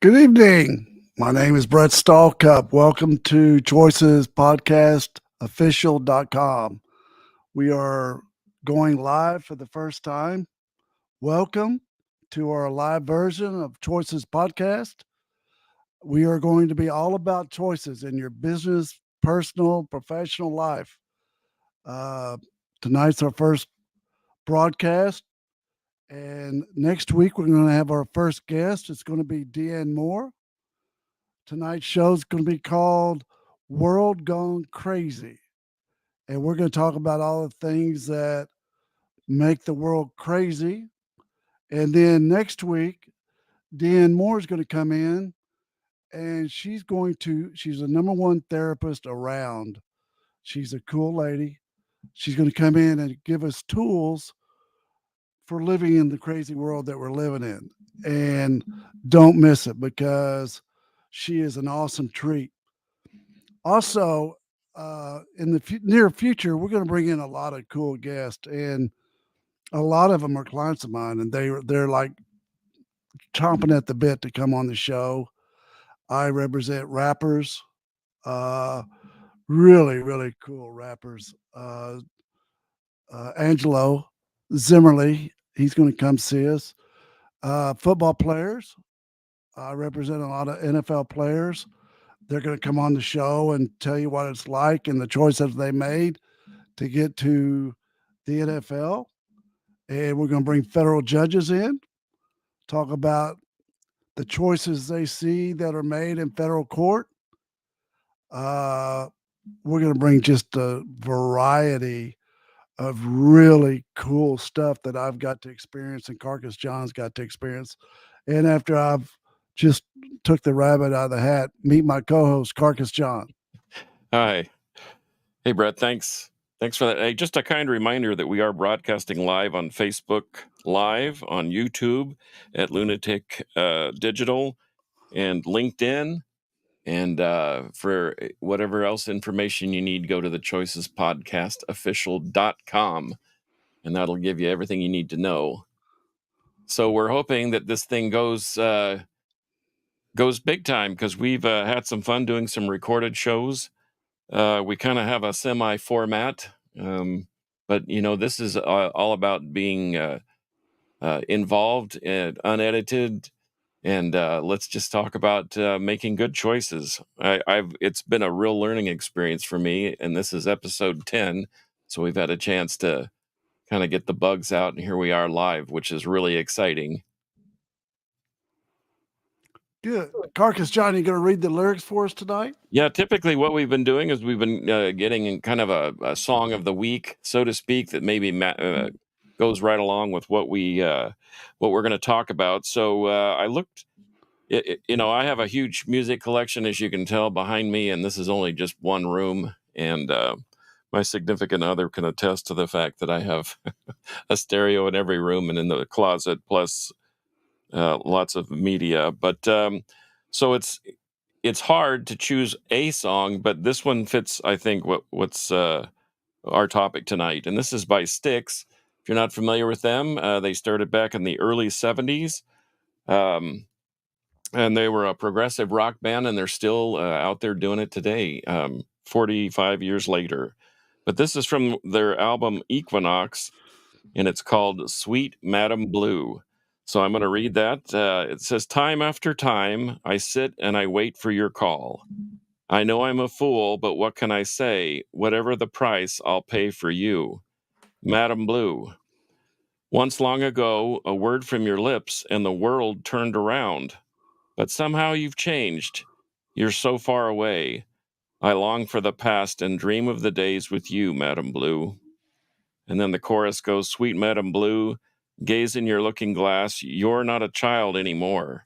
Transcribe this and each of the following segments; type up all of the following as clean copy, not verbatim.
Good evening. My name is Brett Stallcup. Welcome to Choices Podcast Official.com. We are going live for the first time. Welcome to our live version of Choices Podcast. We are going to be all about choices in your business, personal, professional life. Uh, Tonight's our first broadcast. And next week, we're going to have our first guest. It's going to be Deanne Moore. Tonight's show is going to be called World Gone Crazy. And we're going to talk about all the things that make the world crazy. And then next week, Deanne Moore is going to come in and she's the number one therapist around. She's a cool lady. She's going to come in and give us tools for living in the crazy world that we're living in. And don't miss it because she is an awesome treat. Also, in the near future, we're going to bring in a lot of cool guests, and a lot of them are clients of mine, and they're like chomping at the bit to come on the show. I represent rappers, uh, really cool rappers. Angelo Zimmerly, he's going to come see us. Football players, I represent a lot of NFL players. They're going to come on the show and tell you what it's like and the choices they made to get to the NFL. And we're going to bring federal judges in, talk about the choices they see that are made in federal court. Uh, we're going to bring just a variety of really cool stuff that I've got to experience and Carcass John's got to experience. And after I've just took the rabbit out of the hat, meet my co-host, Carcass John. Hi. Hey, Brett. Thanks for that. Hey, just a kind reminder that we are broadcasting live on Facebook Live, on YouTube at Lunatic Digital and LinkedIn. And for whatever else information you need, go to the Choices Podcast Official.com, and that'll give you everything you need to know. So we're hoping that this thing goes big time because we've had some fun doing some recorded shows. We kind of have a semi format, but this is all about being involved and unedited. And let's just talk about making good choices. It's been a real learning experience for me, and this is episode 10, so we've had a chance to kind of get the bugs out, and here we are live, which is really exciting. Good. Carcass John, you going to read the lyrics for us tonight? Yeah, typically what we've been doing is we've been getting in kind of a song of the week, so to speak, that maybe goes right along with what we're going to talk about. So I looked, I have a huge music collection, as you can tell behind me, and this is only just one room. And my significant other can attest to the fact that I have a stereo in every room and in the closet, plus lots of media. But so it's hard to choose a song, but this one fits, I think, what's our topic tonight. And this is by Styx. If you're not familiar with them, they started back in the early 70s. And they were a progressive rock band, and they're still out there doing it today, 45 years later. But this is from their album Equinox, and it's called Sweet Madam Blue. So I'm going to read that. It says, "Time after time, I sit and I wait for your call. I know I'm a fool, but what can I say? Whatever the price, I'll pay for you. Madam Blue. Once long ago, a word from your lips and the world turned around. But somehow you've changed. You're so far away. I long for the past and dream of the days with you, Madam Blue." And then the chorus goes, "Sweet Madam Blue, gaze in your looking glass. You're not a child anymore.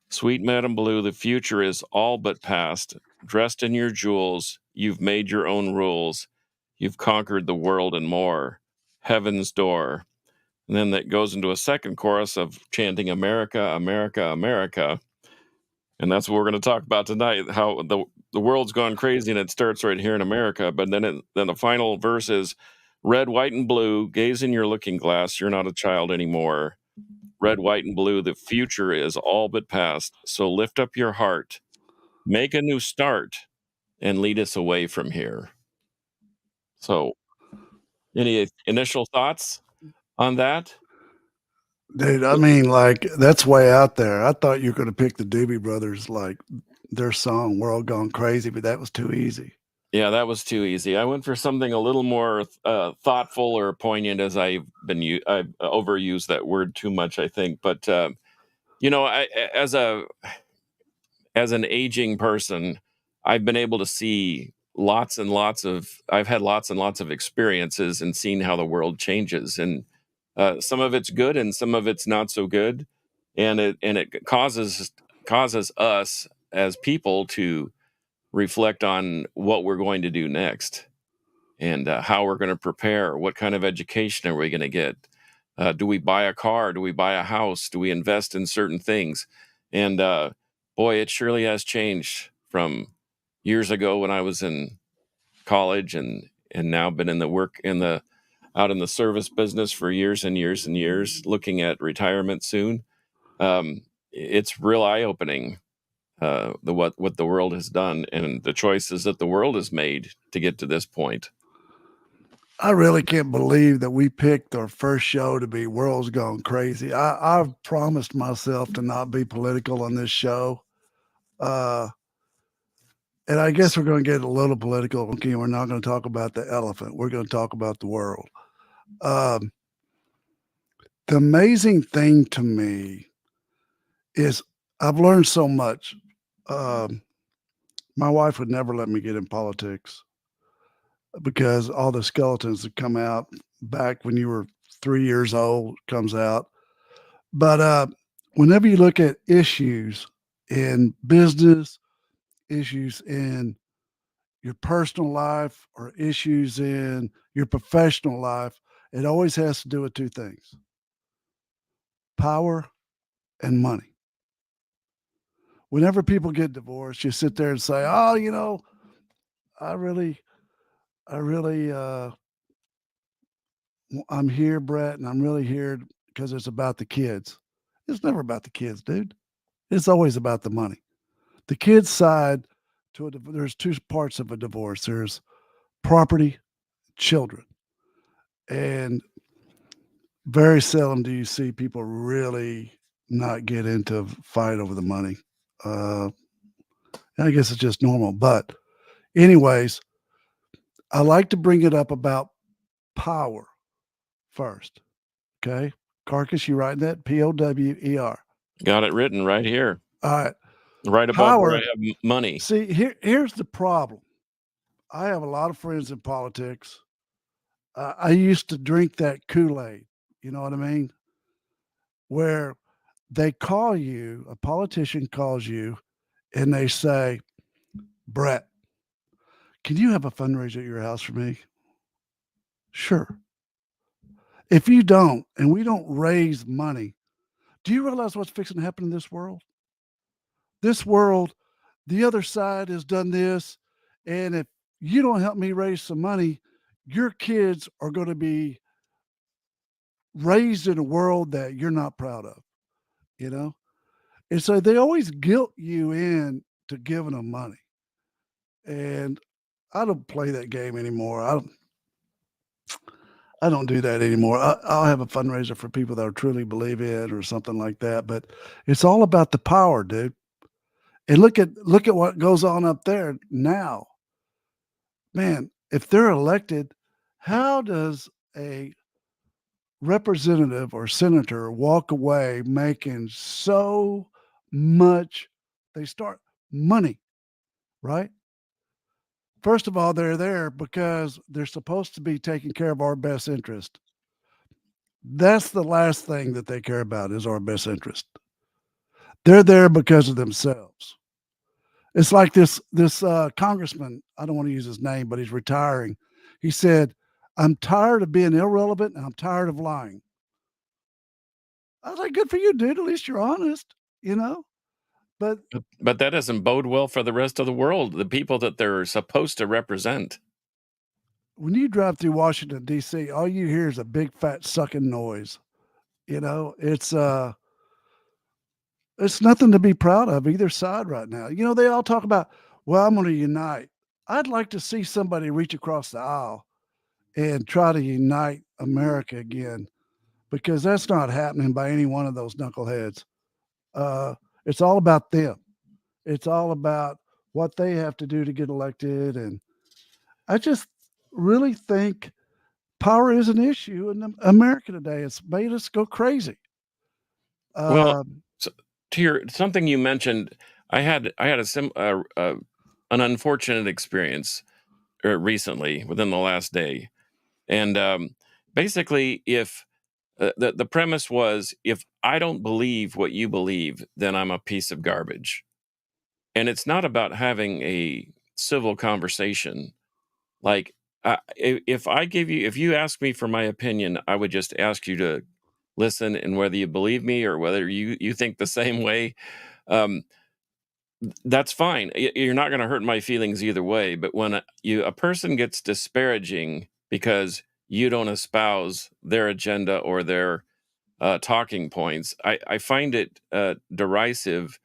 Sweet Madam Blue, the future is all but past. Dressed in your jewels, you've made your own rules. You've conquered the world and more. Heaven's door." And then that goes into a second chorus of chanting America, America, America. And that's what we're going to talk about tonight, how the world's gone crazy, and it starts right here in America. But then the final verse is, "Red, white, and blue, gaze in your looking glass. You're not a child anymore. red, white, and blue. The future is all but past. So lift up your heart, make a new start, and lead us away from here. So, any initial thoughts on that? Dude, I mean, like, that's way out there. I thought you were going to pick the Doobie Brothers, like their song "World Gone Crazy," but that was too easy. Yeah, that was too easy. I went for something a little more thoughtful or poignant, as I've overused that word too much, I think. But as an aging person, I've been able to see I've had lots and lots of experiences and seen how the world changes, and some of it's good and some of it's not so good, and it causes us as people to reflect on what we're going to do next, and how we're going to prepare. What kind of education are we going to get? Do we buy a car? Do we buy a house? Do we invest in certain things? And boy, it surely has changed from years ago when I was in college, and now been in the work in the out in the service business for years and years and years, looking at retirement soon. It's real eye opening, what the world has done and the choices that the world has made to get to this point. I really can't believe that we picked our first show to be World's Gone Crazy. I've promised myself to not be political on this show. Uh, and I guess we're going to get a little political. Okay, we're not going to talk about the elephant. We're going to talk about the world. Um, the amazing thing to me is I've learned so much. Um, my wife would never let me get in politics because all the skeletons that come out back when you were 3 years old comes out. But whenever you look at issues in business, issues in your personal life, or issues in your professional life, it always has to do with two things: power and money. Whenever people get divorced, you sit there and say, "Oh, I really, I really, I'm here, Brett, and I'm really here because it's about the kids." It's never about the kids, dude. It's always about the money. The kids side there's two parts of a divorce. There's property, children, and very seldom do you see people really not get into a fight over the money. Uh, I guess it's just normal. But, anyways, I like to bring it up about power first. Okay. Carcass, you writing that? Power. Got it written right here, All right. right above where I Power. have money. See, here's the problem. I have a lot of friends in politics. I used to drink that Kool-Aid. You know what I mean? Where they call you, a politician calls you, and they say, "Brett, can you have a fundraiser at your house for me?" Sure. If you don't, and we don't raise money, do you realize what's fixing to happen in this world? This world, the other side has done this. And if you don't help me raise some money, your kids are going to be raised in a world that you're not proud of, you know? And so they always guilt you in to giving them money. And I don't play that game anymore. I don't do that anymore. I'll have a fundraiser for people that I truly believe in or something like that. But it's all about the power, dude. And look at what goes on up there now. Man, if they're elected, how does a representative or senator walk away making so much? They start money, right? First of all, they're there because they're supposed to be taking care of our best interest. That's the last thing that they care about, is our best interest. They're there because of themselves. It's like this congressman. I don't want to use his name, but he's retiring. He said, "I'm tired of being irrelevant and I'm tired of lying." I was like, "Good for you, dude. At least you're honest, you know." But But that doesn't bode well for the rest of the world, the people that they're supposed to represent. when you drive through Washington D.C., all you hear is a big fat sucking noise. It's nothing to be proud of either side right now. They all talk about, well, I'm going to unite. I'd like to see somebody reach across the aisle and try to unite America again, because that's not happening by any one of those knuckleheads. Uh, it's all about them. It's all about what they have to do to get elected. And I just really think power is an issue in America today. It's made us go crazy. Well, Um, s to your something you mentioned, I had an unfortunate experience, recently within the last day, and, basically, if the premise was, if I don't believe what you believe, then I'm a piece of garbage, and it's not about having a civil conversation. Like, if you ask me for my opinion, I would just ask you to listen, and whether you believe me or whether you think the same way, um, that's fine. You're not gonna hurt my feelings either way, but when a person gets disparaging because you don't espouse their agenda or their, talking points, I find it, derisive,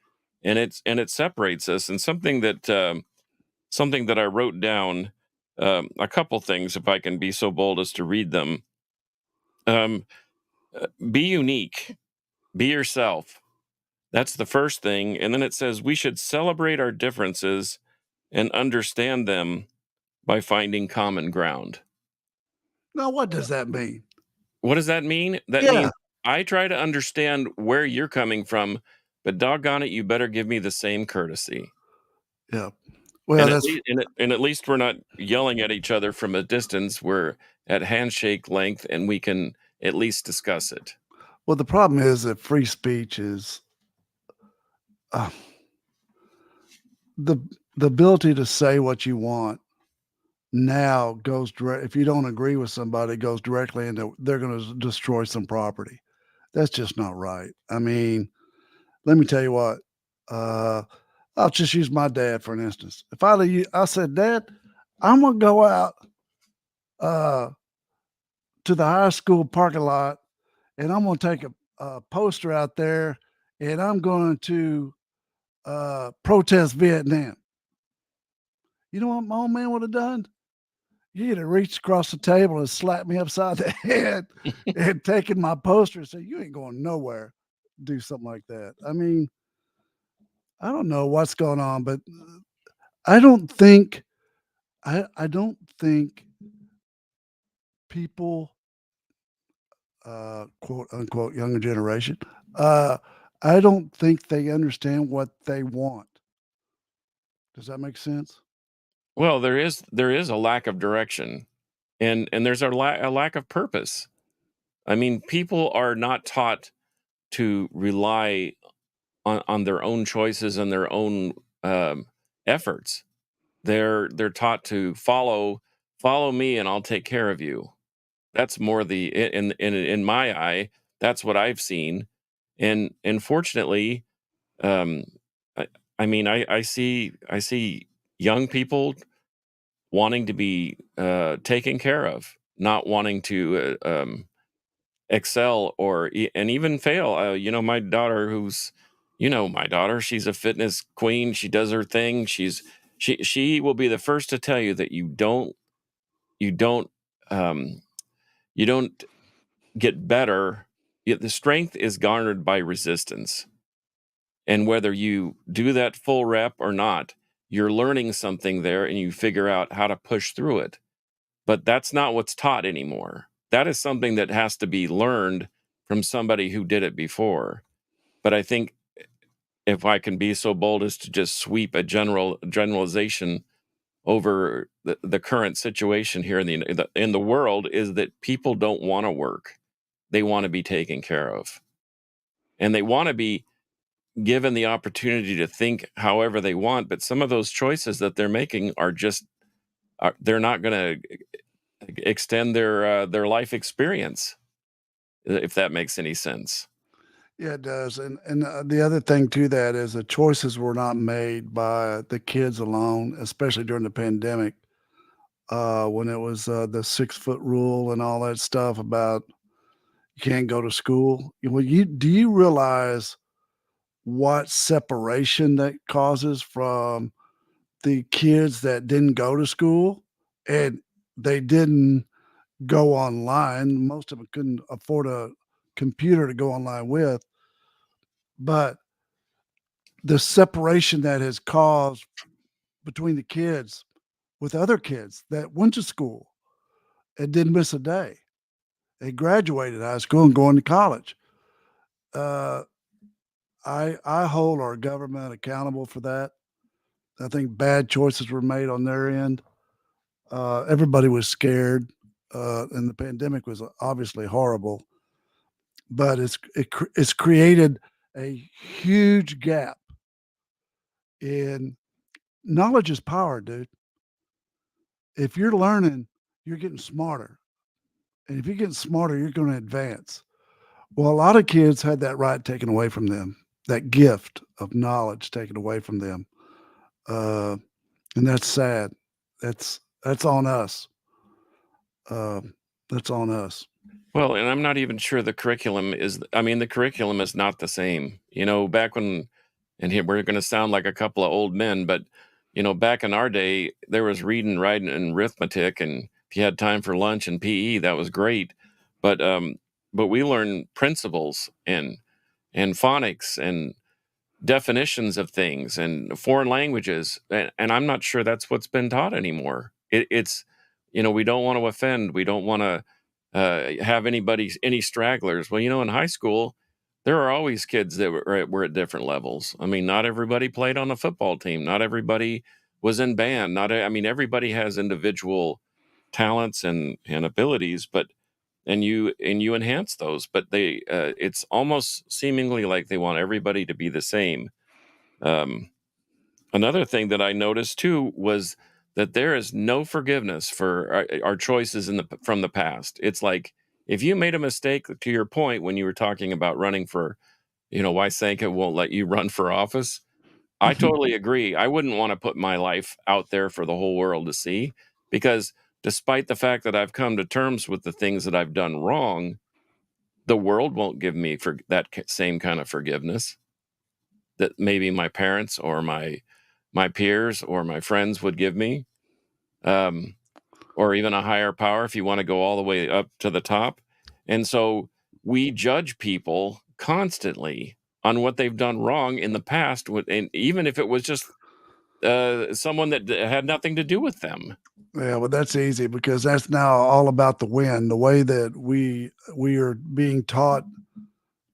and it separates us, and something that I wrote down, a couple things, if I can be so bold as to read them. Um, be unique, be yourself. That's the first thing. And then it says we should celebrate our differences and understand them by finding common ground. Now, what does that mean? What does that mean? That Yeah, means I try to understand where you're coming from, but doggone it, you better give me the same courtesy. yeah. Well, that's And at least we're not yelling at each other from a distance. We're at handshake length, and we can at least discuss it. well. The problem is that free speech is uh, the the ability to say what you want now goes direct. If you don't agree with somebody, it goes directly into they're going to destroy some property. That's just not right. I mean, let me tell you what. Uh, I'll just use my dad for an instance. If I said, Dad, I'm gonna go out uh, to the high school parking lot and I'm gonna take a poster out there and I'm going to protest Vietnam. You know what my old man would have done? He'd have reached across the table and slapped me upside the head and taken my poster and said, "You ain't going nowhere." Do something like that. I mean, I don't know what's going on, but I don't think I don't think people, quote unquote, younger generation, uh, I don't think they understand what they want. Does that make sense? Well, there is a lack of direction, and there's a lack of purpose. I mean, people are not taught to rely on their own choices and their own efforts. They're taught to follow me, and I'll take care of you. That's more in my eye. That's what I've seen, and fortunately, um, I, I mean, I see young people wanting to be taken care of, not wanting to excel and even fail. My daughter, my daughter, she's a fitness queen. She does her thing. She will be the first to tell you that you don't um, you don't get better. The strength is garnered by resistance. And whether you do that full rep or not, you're learning something there and you figure out how to push through it. But that's not what's taught anymore. That is something that has to be learned from somebody who did it before. But I think, if I can be so bold as to just sweep a generalization over the current situation here in the world, is that people don't want to work. They want to be taken care of. And they want to be given the opportunity to think however they want, but some of those choices that they're making they're not going to extend their life experience, if that makes any sense. Yeah, it does. And the other thing to that is the choices were not made by the kids alone, especially during the pandemic, when it was the 6 foot rule and all that stuff about You can't go to school. Well, do you realize what separation that causes from the kids that didn't go to school and they didn't go online? Most of them couldn't afford a computer to go online with, but the separation that has caused between the kids with other kids that went to school and didn't miss a day. They graduated high school and going to college. Uh, I hold our government accountable for that. I think bad choices were made on their end. Everybody was scared, and the pandemic was obviously horrible. But it's created a huge gap in knowledge is power, dude. If you're learning, you're getting smarter, and if you're getting smarter, you're going to advance. Well, a lot of kids had that right taken away from them, that gift of knowledge taken away from them, uh, and that's sad. That's on us. Um, that's on us. Well, and I'm not even sure the curriculum is I mean, the curriculum is not the same. Back when and here we're gonna sound like a couple of old men, but, back in our day, there was reading, writing, and arithmetic, and if you had time for lunch and PE, that was great. But, but we learned principles and phonics and definitions of things and foreign languages, and I'm not sure that's what's been taught anymore. It's we don't want to offend, we don't want to have any stragglers. Well, in high school, there are always kids that were at different levels. I mean, not everybody played on a football team, not everybody was in band, not I mean, everybody has individual talents and abilities, but and you enhance those, but it's almost seemingly like they want everybody to be the same. um, Another thing that I noticed too was that there is no forgiveness for our choices from the past. It's like if you made a mistake, to your point when you were talking about running for, why Sanka won't let you run for office. I totally agree. I wouldn't want to put my life out there for the whole world to see, because despite the fact that I've come to terms with the things that I've done wrong, the world won't give me for that same kind of forgiveness that maybe my parents or my peers or my friends would give me, um, or even a higher power if you want to go all the way up to the top. And so we judge people constantly on what they've done wrong in the past, and even if it was just someone that had nothing to do with them. Yeah, well, that's easy because that's now all about the win. The way that we are being taught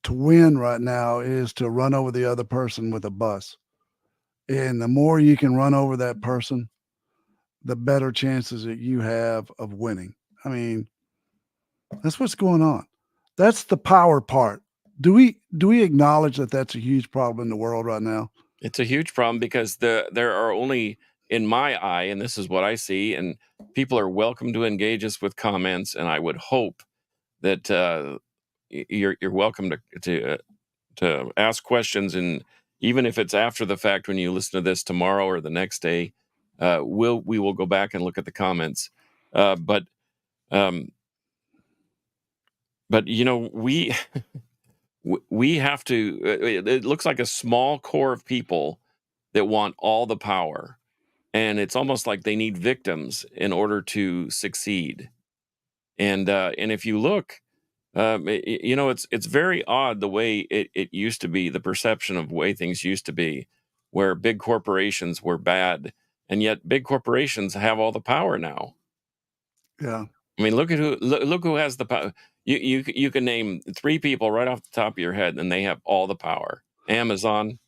to win right now is to run over the other person with a bus. And the more you can run over that person, the better chances that you have of winning. I mean, that's what's going on. That's the power part. Do we acknowledge that that's a huge problem in the world right now? It's a huge problem because there are only, in my eye, and this is what I see, and people are welcome to engage us with comments, and I would hope that you're welcome to ask questions, and even if it's after the fact when you listen to this tomorrow or the next day, we will go back and look at the comments. But um, we we have to. It looks like a small core of people that want all the power, and it's almost like they need victims in order to succeed. And if you look, it's very odd the way it used to be, the perception of the way things used to be, where big corporations were bad, and yet big corporations have all the power now. Yeah. I mean, look who has the power. You can name three people right off the top of your head, and they have all the power. Amazon.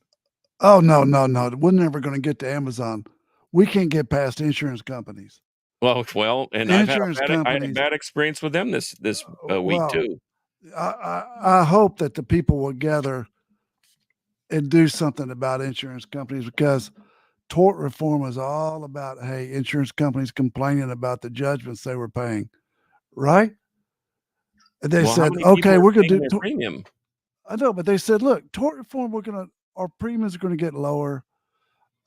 Oh, no, no, no. We're never going to get to Amazon. We can't get past insurance companies. Well, and Insurance I had a companies. bad experience with them this week Well, too. I hope that the people will gather and do something about insurance companies because tort reform is all about, hey, insurance companies complaining about the judgments they were paying, right? And they Well, how said, many people okay, are we're going paying to their do. premium? I know, but they said, look, tort reform, our premiums are going to get lower.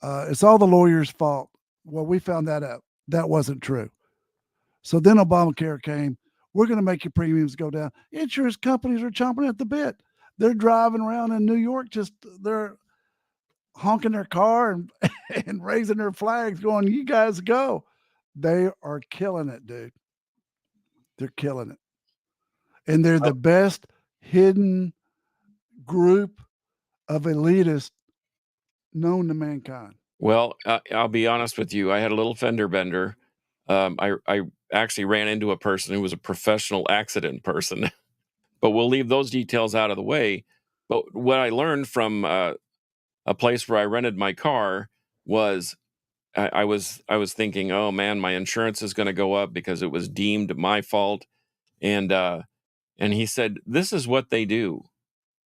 It's all the lawyers' fault. Well, we found that out. That wasn't true. So then Obamacare came. We're going to make your premiums go down. Insurance companies are chomping at the bit. They're driving around in New York, they're honking their car and, and raising their flags, going, "You guys go." They are killing it, dude. They're killing it. And they're the best hidden group of elitists known to mankind. Well, I'll be honest with you. I had a little fender bender. I actually ran into a person who was a professional accident person, but we'll leave those details out of the way. But what I learned from a place where I rented my car was I was thinking, oh man, my insurance is going to go up because it was deemed my fault, and he said, this is what they do.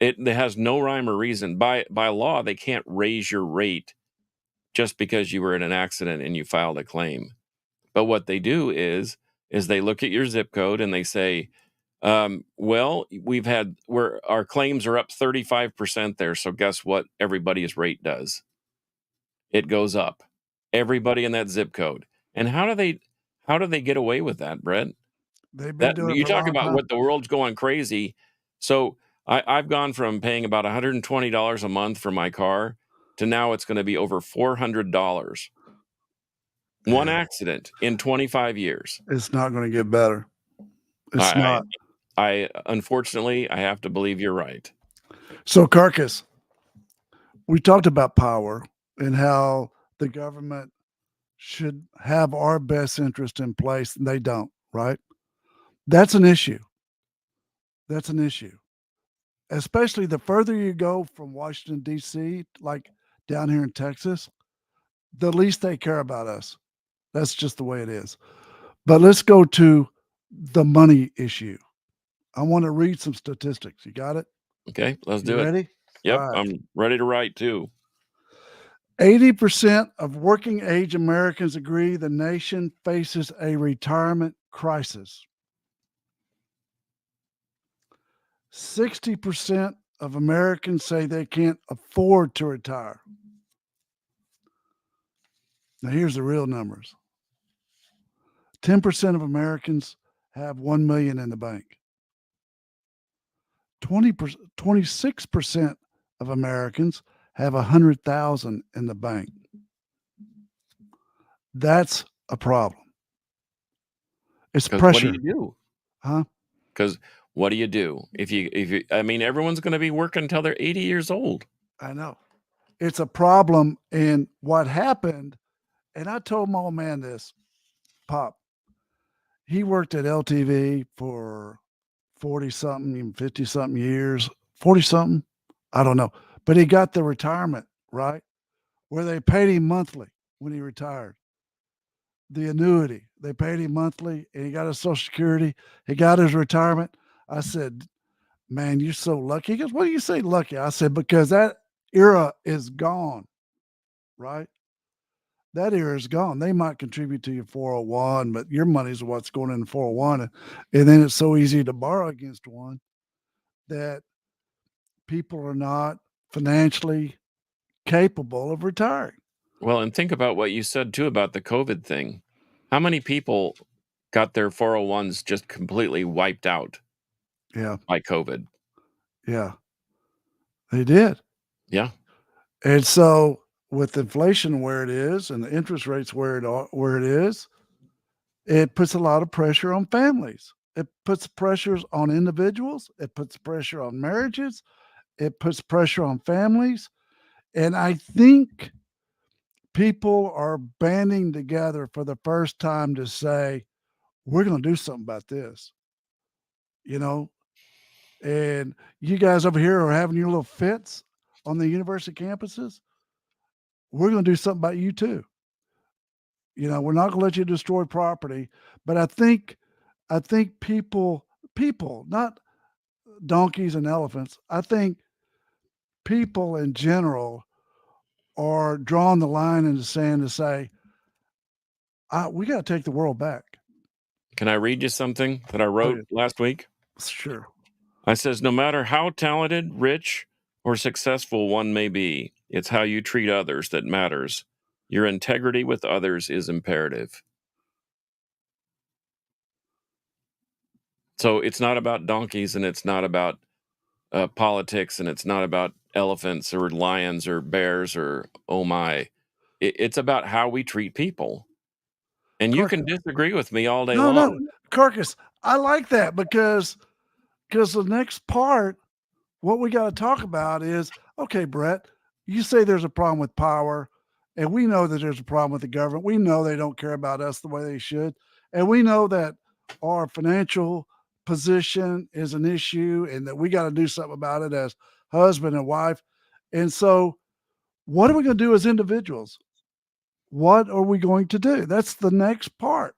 It has no rhyme or reason. By law, they can't raise your rate just because you were in an accident and you filed a claim. But what they do is they look at your zip code and they say, well, where our claims are up 35% there. So guess what? Everybody's rate does. It goes up. Everybody in that zip code. And how do they get away with that, Brett? They've been That doing it you for a talk long about time. what the world's going crazy. So I've gone from paying about $120 a month for my car to now it's going to be over $400. One Yeah. accident in 25 years. It's not going to get better. It's I, not. I unfortunately I have to believe you're right. So, Carcass, we talked about power and how the government should have our best interest in place, and they don't, right? That's an issue. That's an issue. Especially the further you go from Washington, D.C., like down here in Texas, the least they care about us. That's just the way it is. But let's go to the money issue. I want to read some statistics. You got it? Okay, let's You do it. ready? Yep, All right. I'm ready to write too. 80% of working age Americans agree the nation faces a retirement crisis. 60% of Americans say they can't afford to retire. Now, here's the real numbers. 10% of Americans have 1 million in the bank. 26% of Americans have 100,000 in the bank. That's a problem. It's Because what do pressure, you do? huh? Because what do you do if you? I mean, everyone's going to be working until they're 80 years old. I know. It's a problem. And what happened, and I told my old man this, Pop, he worked at LTV for 40 something, even 50 something years, 40 something. I don't know. But he got the retirement, right? Where they paid him monthly when he retired. The annuity, they paid him monthly and he got his Social Security. He got his retirement. I said, man, you're so lucky. He goes, what do you say lucky? I said, because that era is gone, right? That era is gone. They might contribute to your 401, but your money's what's going in the 401. And then it's so easy to borrow against one that people are not financially capable of retiring. Well, and think about what you said too about the COVID thing. How many people got their 401s just completely wiped out Yeah. by COVID? Yeah. They did. Yeah. And so with inflation where it is and the interest rates where it is, it puts a lot of pressure on families. It puts pressures on individuals. It puts pressure on marriages. It puts pressure on families. And I think people are banding together for the first time to say, we're going to do something about this, you know? And you guys over here are having your little fits on the university campuses. We're going to do something about you too. You know, we're not going to let you destroy property, but I think people, not donkeys and elephants. I think people in general are drawing the line in the sand to say, we got to take the world back. Can I read you something that I wrote last week? Sure. I says, no matter how talented, rich, or successful one may be, it's how you treat others that matters. Your integrity with others is imperative. So it's not about donkeys, and it's not about politics, and it's not about elephants or lions or bears or oh my. It's about how we treat people. And you can Carcass. disagree with me all day No, long. no, Carcass. I like that because the next part, what we got to talk about is, okay, Brett, you say there's a problem with power, and we know that there's a problem with the government. We know they don't care about us the way they should, and we know that our financial position is an issue, and that we got to do something about it as husband and wife. And so, what are we going to do as individuals? What are we going to do? That's the next part.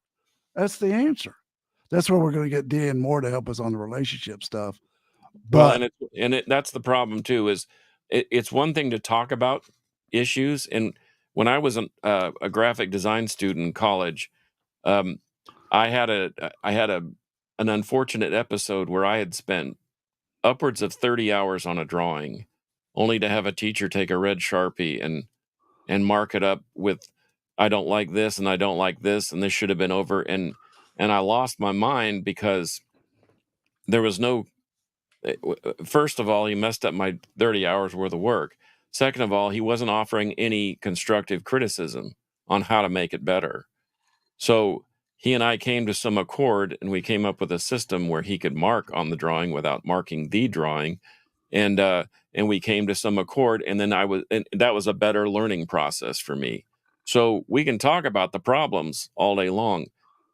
That's the answer. That's where we're going to get Dan Moore to help us on the relationship stuff. Well, But that's the problem too. Is it's one thing to talk about issues, and when I was a graphic design student in college, um, I had an unfortunate episode where I had spent upwards of 30 hours on a drawing, only to have a teacher take a red Sharpie and mark it up with I don't like this and I don't like this and this should have been over, and I lost my mind because there was no first of all, he messed up my 30 hours worth of work. Second of all, he wasn't offering any constructive criticism on how to make it better. So he and I came to some accord, and we came up with a system where he could mark on the drawing without marking the drawing. And we came to some accord, and then and that was a better learning process for me. So we can talk about the problems all day long,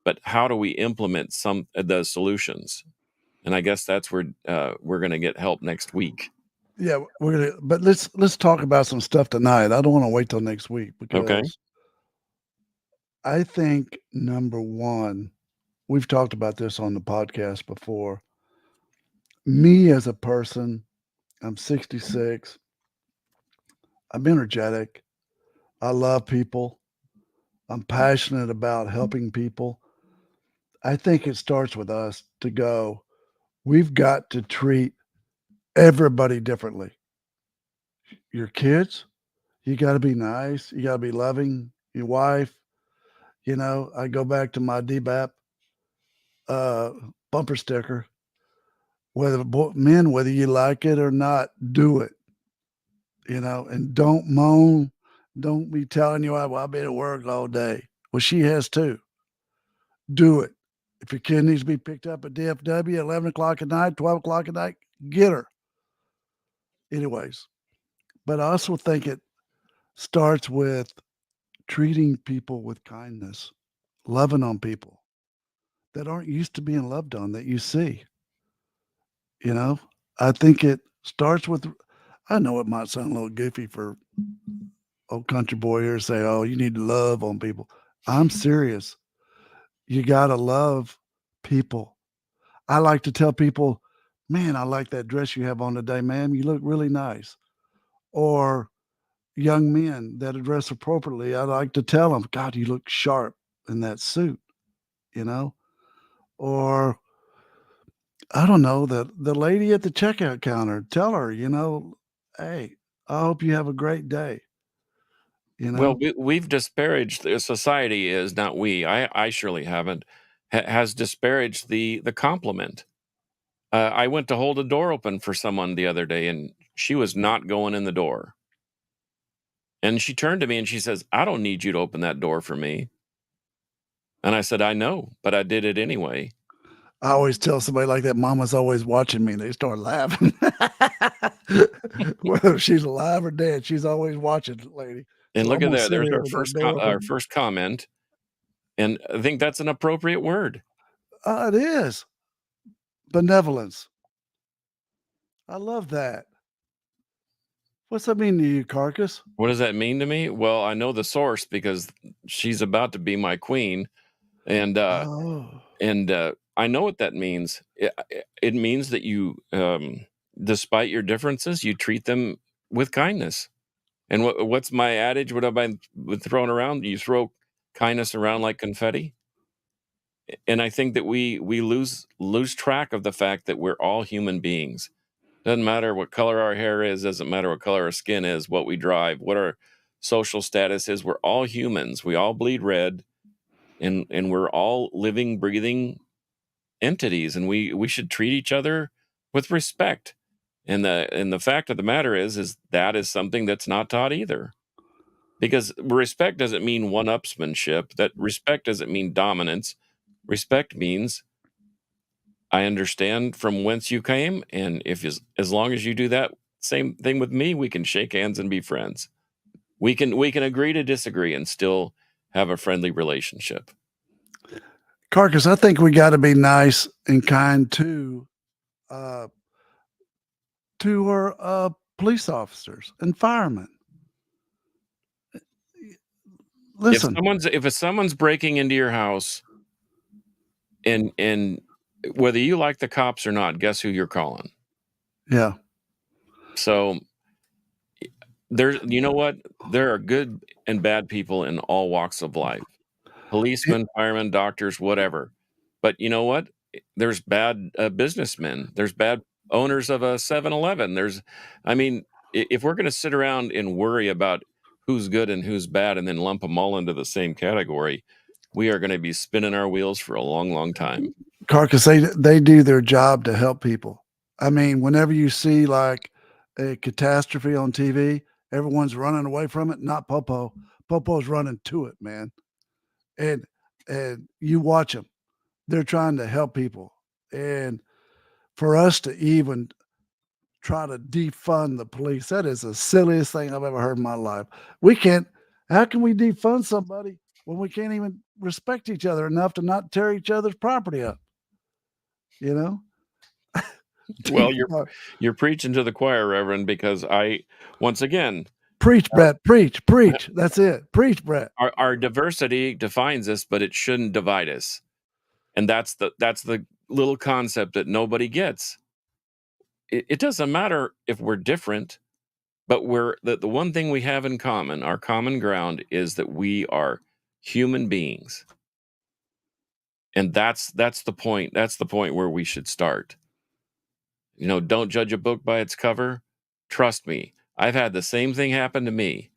but how do we implement some of those solutions? And I guess that's where we're going to get help next week. yeah, we're gonna. But let's talk about some stuff tonight. I don't want to wait till next week Okay. because I think number one, we've talked about this on the podcast before. Me as a person, I'm 66. I'm energetic. I love people. I'm passionate about helping people. I think it starts with us to go. We've got to treat everybody differently. Your kids, you got to be nice. You got to be loving. Your wife, I go back to my DBAP uh, bumper sticker. Men, whether you like it or not, do it. And don't moan. Don't be telling your wife, "Well, I've been at work all day." Well, she has too. Do it. If your kid needs to be picked up at DFW at 11 o'clock at night, 12 o'clock at night, get her. Anyways, but I also think it starts with treating people with kindness, loving on people that aren't used to being loved on that you see. You know, I think it starts with, I know it might sound a little goofy for old country boy here to say, oh, you need to love on people. I'm serious. You got to love people. I like to tell people, man, I like that dress you have on today, ma'am. You look really nice. Or young men that are dressed appropriately, I like to tell them, God, you look sharp in that suit, you know? Or I don't know, the lady at the checkout counter, tell her, hey, I hope you have a great day, you Well, know? we've disparaged society is not we. I surely haven't has disparaged the compliment. I went to hold a door open for someone the other day, and she was not going in the door. And she turned to me and she says, "I don't need you to open that door for me." And I said, "I know, but I did it anyway." I always tell somebody like that, mama's always watching me. They start laughing. Whether she's alive or dead, she's always watching, lady. And So look I'm at gonna that. sit There's here with that door our open. first comment, and I think that's an appropriate word. It is benevolence. I love that. What's that mean to you, Carcass? What does that mean to me? Well, I know the source because she's about to be my queen, and Oh, I know what that means. It means that you, despite your differences, you treat them with kindness. And what's my adage? What have I been throwing around? You throw kindness around like confetti. And I think that we lose track of the fact that we're all human beings. Doesn't matter what color our hair is. Doesn't matter what color our skin is. What we drive. What our social status is. We're all humans. We all bleed red, and we're all living, breathing entities, and we should treat each other with respect. And the fact of the matter is that is something that's not taught either. Because respect doesn't mean one-upsmanship. That respect doesn't mean dominance. Respect means I understand from whence you came, and if as long as you do that same thing with me, we can shake hands and be friends. We can agree to disagree and still have a friendly relationship. Carcass, I think we got to be nice and kind uh, to our police officers and firemen. Listen, If someone's breaking into your house, and whether you like the cops or not, guess who you're calling? yeah, So you know what? There are good and bad people in all walks of life. Policemen, firemen, doctors, whatever. But you know what? There's bad businessmen. There's bad owners of a 7-Eleven. I mean, if we're going to sit around and worry about who's good and who's bad and then lump them all into the same category, we are going to be spinning our wheels for a long, long time. Carcass, they do their job to help people. I mean, whenever you see like a catastrophe on TV, everyone's running away from it. Not Popo. Popo's running to it, man. And you watch them. They're trying to help people. And for us to even try to defund the police, that is the silliest thing I've ever heard in my life. We can't. How can we defund somebody when we can't even respect each other enough to not tear each other's property up? You know. Well, you're preaching to the choir, Reverend, because once again, preach, Brett, preach. That's it. Preach, Brett. Our diversity defines us, but it shouldn't divide us. And that's the little concept that nobody gets. It doesn't matter if we're different, but the one thing we have in common, our common ground, is that we are human beings. And that's the point. That's the point where we should start. Don't judge a book by its cover. Trust me, I've had the same thing happen to me.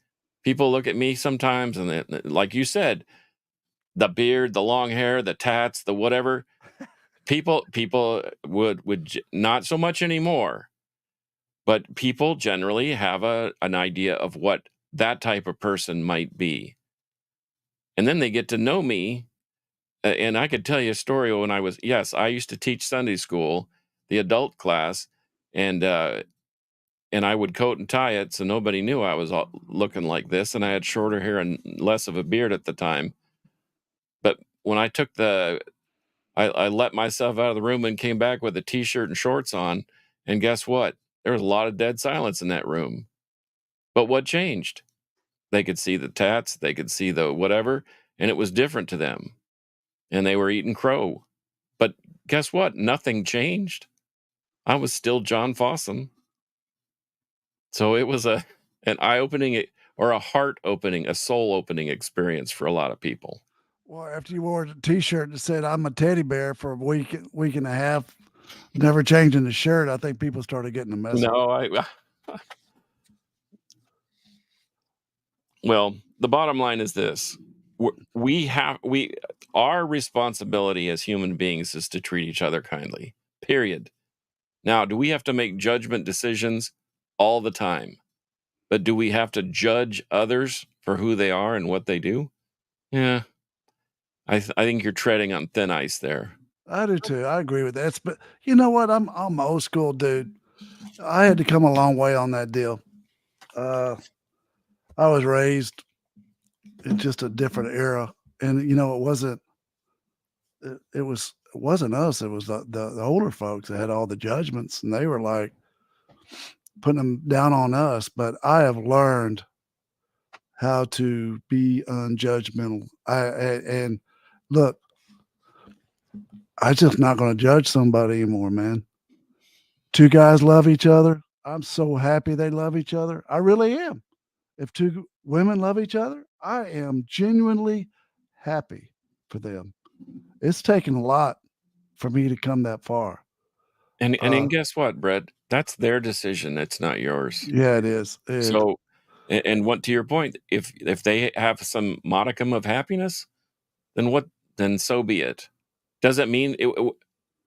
People look at me sometimes, and like you said, the beard, the long hair, the tats, the whatever. People would not so much anymore, but people generally have an idea of what that type of person might be. And then they get to know me. And I could tell you a story when I used to teach Sunday school, the adult class, and I would coat and tie it so nobody knew I was looking like this, and I had shorter hair and less of a beard at the time. But when I took I let myself out of the room and came back with a t-shirt and shorts on, and guess what? There was a lot of dead silence in that room. But what changed? They could see the tats, they could see the whatever, and it was different to them. And they were eating crow. But guess what? Nothing changed. I was still John Fossum. So it was an eye-opening or a heart-opening, a soul-opening experience for a lot of people. Well, after you wore a T-shirt that said "I'm a teddy bear" for a week and a half, never changing the shirt, I think people started getting the message. No, well, the bottom line is this: our responsibility as human beings is to treat each other kindly. Period. Now, do we have to make judgment decisions all the time? But do we have to judge others for who they are and what they do? Yeah. I think you're treading on thin ice there. I do too. I agree with that. But you know what? I'm old school dude. I had to come a long way on that deal. I was raised in just a different era, and it wasn't. It wasn't us. It was the older folks that had all the judgments, and they were like putting them down on us. But I have learned how to be unjudgmental. And look, I'm just not going to judge somebody anymore, man. Two guys love each other. I'm so happy they love each other. I really am. If two women love each other, I am genuinely happy for them. It's taken a lot for me to come that far. And guess what, Brett? That's their decision. It's not yours. Yeah, it is. So, and what to your point, if they have some modicum of happiness, then so be it. Does it mean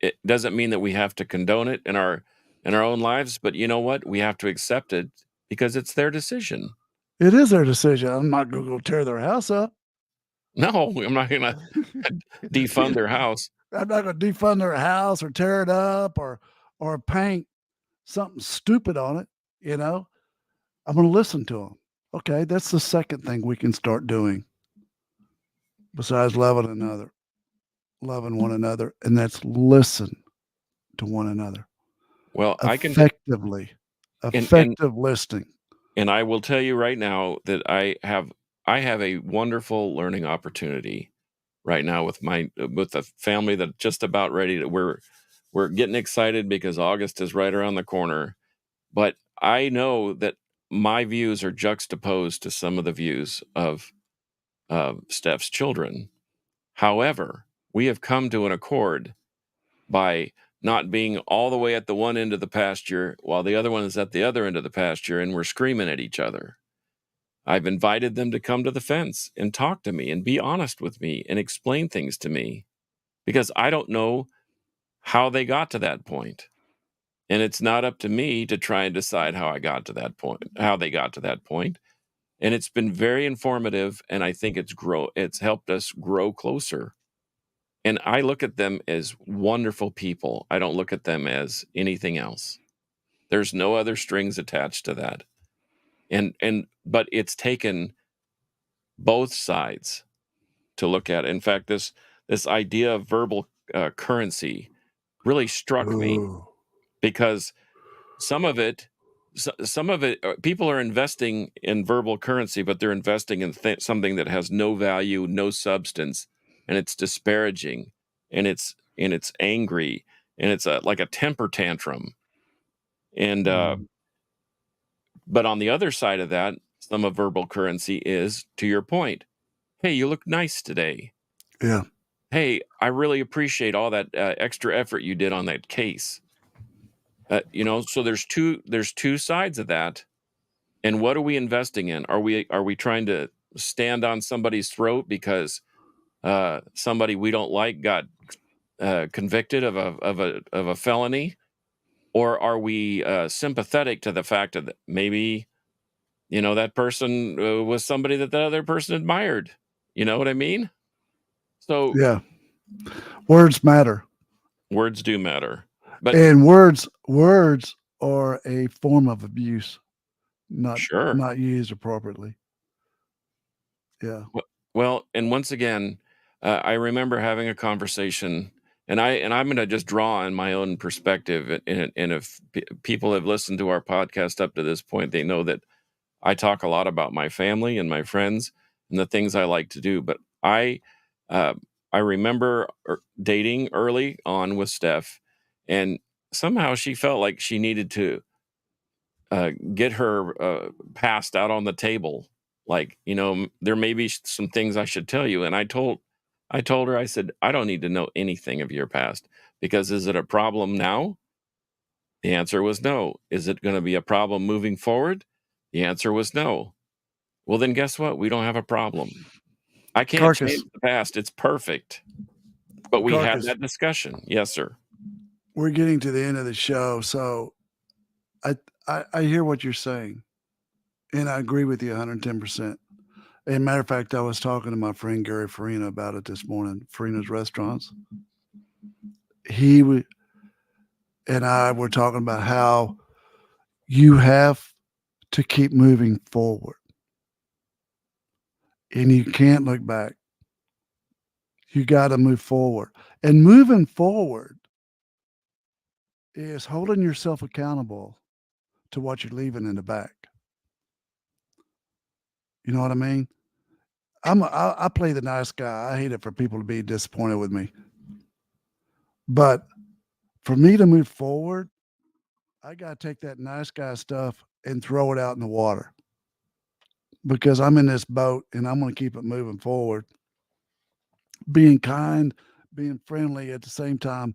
it doesn't mean that we have to condone it in our own lives, but you know what? We have to accept it because it's their decision. It is their decision. I'm not gonna go tear their house up. No, I'm not gonna defund their house. I'm not gonna defund their house or tear it up or paint something stupid on it, you know? I'm gonna listen to them. Okay, that's the second thing we can start doing besides loving one another, and that's listen to one another. Well, I can Effectively. and Effective listening. and I will tell you right now that I have a wonderful learning opportunity right now with a family that just about ready to we're getting excited because August is right around the corner. But I know that my views are juxtaposed to some of the views of Steph's children. However, we have come to an accord by not being all the way at the one end of the pasture while the other one is at the other end of the pasture and we're screaming at each other. I've invited them to come to the fence and talk to me and be honest with me and explain things to me because I don't know how they got to that point. And it's not up to me to try and decide how I got to that point, how they got to that point. And it's been very informative and I think it's helped us grow closer. And I look at them as wonderful people. I don't look at them as anything else. There's no other strings attached to that. But it's taken both sides to look at it. In fact, this idea of verbal currency really struck me Ooh. because some of it people are investing in verbal currency, but they're investing in something that has no value, no substance, and it's disparaging, and it's angry, and it's like a temper tantrum. And but on the other side of that, some of verbal currency is, to your point, hey, you look nice today. Yeah. Hey, I really appreciate all that extra effort you did on that case. So there's two sides of that. And what are we investing in? Are we trying to stand on somebody's throat because somebody we don't like got convicted of a felony, or are we sympathetic to the fact that maybe that person was somebody that the other person admired? You know what I mean? So Yeah. Words matter. words do matter, but And words are a form of abuse, not sure. not used appropriately. Yeah. Well, and once again, I remember having a conversation, and I'm going to just draw on my own perspective, and if people have listened to our podcast up to this point, they know that I talk a lot about my family and my friends and the things I like to do. But uh, I remember dating early on with Steph, and somehow she felt like she needed to get her past out on the table. Like, there may be some things I should tell you. And I told her, I said, I don't need to know anything of your past because is it a problem now? The answer was no. Is it going to be a problem moving forward? The answer was no. Well, then guess what? We don't have a problem. I can't change the past. It's perfect. But we had that discussion. Yes, sir. We're getting to the end of the show. So I hear what you're saying, and I agree with you 110%. As a matter of fact, I was talking to my friend Gary Farina about it this morning, Farina's Restaurants. He and I were talking about how you have to keep moving forward, and you can't look back. You got to move forward, and moving forward is holding yourself accountable to what you're leaving in the back. You know what I mean? I play the nice guy. I hate it for people to be disappointed with me. But for me to move forward, I got to take that nice guy stuff and throw it out in the water because I'm in this boat and I'm going to keep it moving forward. Being kind, being friendly at the same time,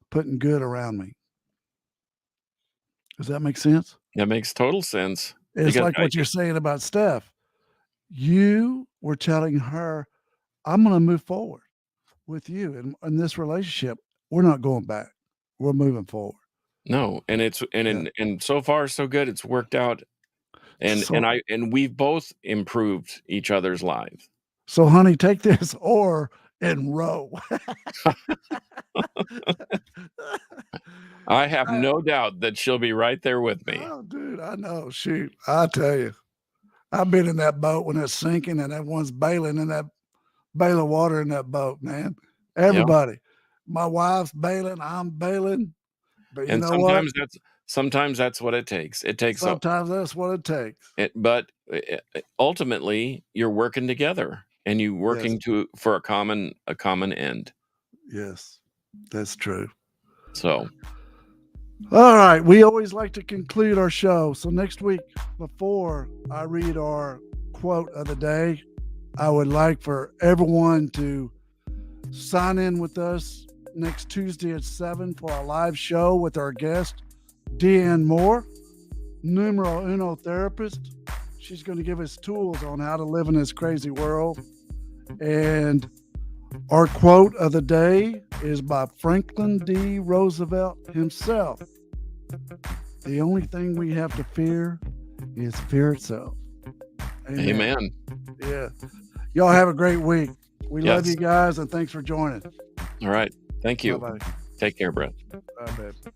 putting good around me. Does that make sense? That makes total sense. It's like what you're saying about Steph. You were telling her, I'm going to move forward with you in this relationship. we're not going back. We're moving forward. No, and it's and so far so good. It's worked out, and So, we've both improved each other's lives. so honey, take this oar and row. I have no doubt that she'll be right there with me. Oh, dude, I know. Shoot, I tell you, I've been in that boat when it's sinking and everyone's bailing in that bale of water in that boat, man. Everybody. My wife's bailing, I'm bailing. But you And know what? sometimes that's what it takes. It takes Sometimes that's what it takes. but ultimately you're working together and you working for a common end. Yes, that's true. So, all right, we always like to conclude our show. So next week, before I read our quote of the day, I would like for everyone to sign in with us next Tuesday at 7 for a live show with our guest, Deanne Moore, numero uno therapist. She's going to give us tools on how to live in this crazy world. And our quote of the day is by Franklin D. Roosevelt himself. The only thing we have to fear is fear itself. Amen. Yeah. Y'all have a great week. We love you guys, and thanks for joining. All right. Thank you. Bye-bye. Take care, Brett. Bye, babe.